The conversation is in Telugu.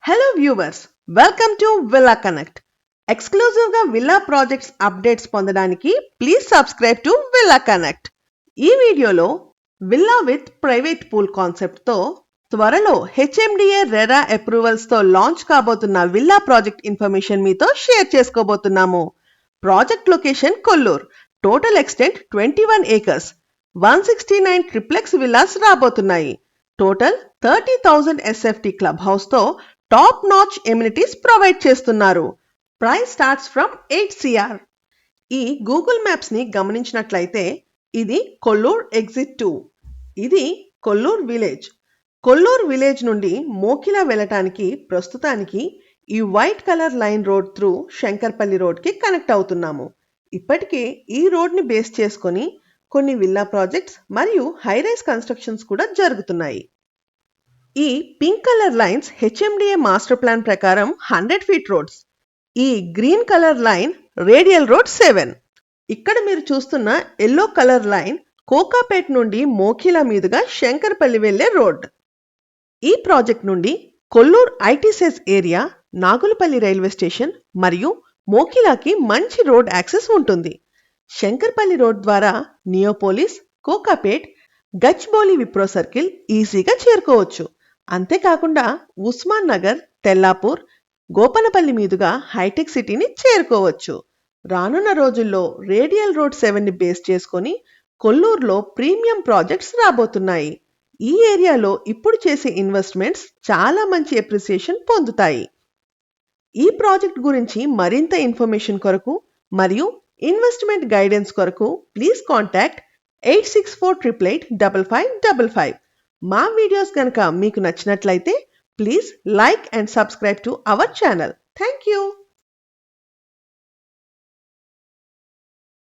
Hello viewers, welcome to Villa Connect. Exclusive గా విల్లా ప్రాజెక్ట్స్ అప్డేట్స్ పొందడానికి please subscribe to villa connect. ఈ వీడియోలో villa with private pool concept తో త్వరలో హెచ్ఎండిఏ రెరా అప్రూవల్స్ తో లాంచ్ కాబోతున్న విల్లా ప్రాజెక్ట్ ఇన్ఫర్మేషన్ మీతో షేర్ చేసుకోబోతున్నాము. Project location Kollur. Total extent 21 acres. 169 triplex villas రాబోతున్నాయి. టోటల్ 30,000 SFT క్లబ్ హౌస్ తో టాప్ నాచ్ ఎమ్యూనిటీస్ ప్రొవైడ్ చేస్తున్నారు. Price starts from 8 CR. ఈ గూగుల్ మ్యాప్స్ ని గమనించినట్లయితే ఇది కొల్లూర్ ఎగ్జిట్ 2. ఇది కొల్లూర్ విలేజ్. కొల్లూర్ విలేజ్ నుండి మోకిలా వెళ్ళటానికి ప్రస్తుతానికి ఈ white colour line road through Shankarpally road కి కనెక్ట్ అవుతున్నాము. ఇప్పటికే ఈ రోడ్ ని బేస్ చేసుకొని కొన్ని విల్లా ప్రాజెక్ట్స్ మరియు హైరైజ్ కన్స్ట్రక్షన్స్ కూడా జరుగుతున్నాయి. ఈ pink colour lines HMDA master plan ప్రకారం 100 feet రోడ్స్. ఈ green colour line radial road 7. ఇక్కడ మీరు చూస్తున్న ఎల్లో కలర్ లైన్ కోకాపేట్ నుండి మోకిలా మీదుగా శంకర్పల్లి వెళ్లే రోడ్. ఈ ప్రాజెక్ట్ నుండి కొల్లూర్ ఐటీసెస్ ఏరియా, నాగులపల్లి రైల్వే స్టేషన్ మరియు మోకిలాకి మంచి రోడ్ యాక్సెస్ ఉంటుంది. శంకర్పల్లి రోడ్ ద్వారా నియోపోలిస్, కోకాపేట్, గచ్బౌలి విప్రో సర్కిల్ ఈజీగా చేరుకోవచ్చు. అంతేకాకుండా ఉస్మాన్ నగర్, తెల్లాపూర్, గోపనపల్లి మీదుగా హైటెక్ సిటీని చేరుకోవచ్చు. రానున్న రోజుల్లో రేడియల్ రోడ్ 7ని బేస్ చేసుకొని కొల్లూరులో ప్రీమియం ప్రాజెక్ట్స్ రాబోతున్నాయి. ఈ ఏరియాలో ఇప్పుడు చేసే ఇన్వెస్ట్మెంట్స్ చాలా మంచి అప్రిసియేషన్ పొందుతాయి. ఈ ప్రాజెక్ట్ గురించి మరింత ఇన్ఫర్మేషన్ కొరకు మరియు ఇన్వెస్ట్మెంట్ గైడెన్స్ కొరకు ప్లీజ్ కాంటాక్ట్ 8648885555. మా వీడియోస్ కనుక మీకు నచ్చినట్లయితే please like and subscribe to our channel. Thank you.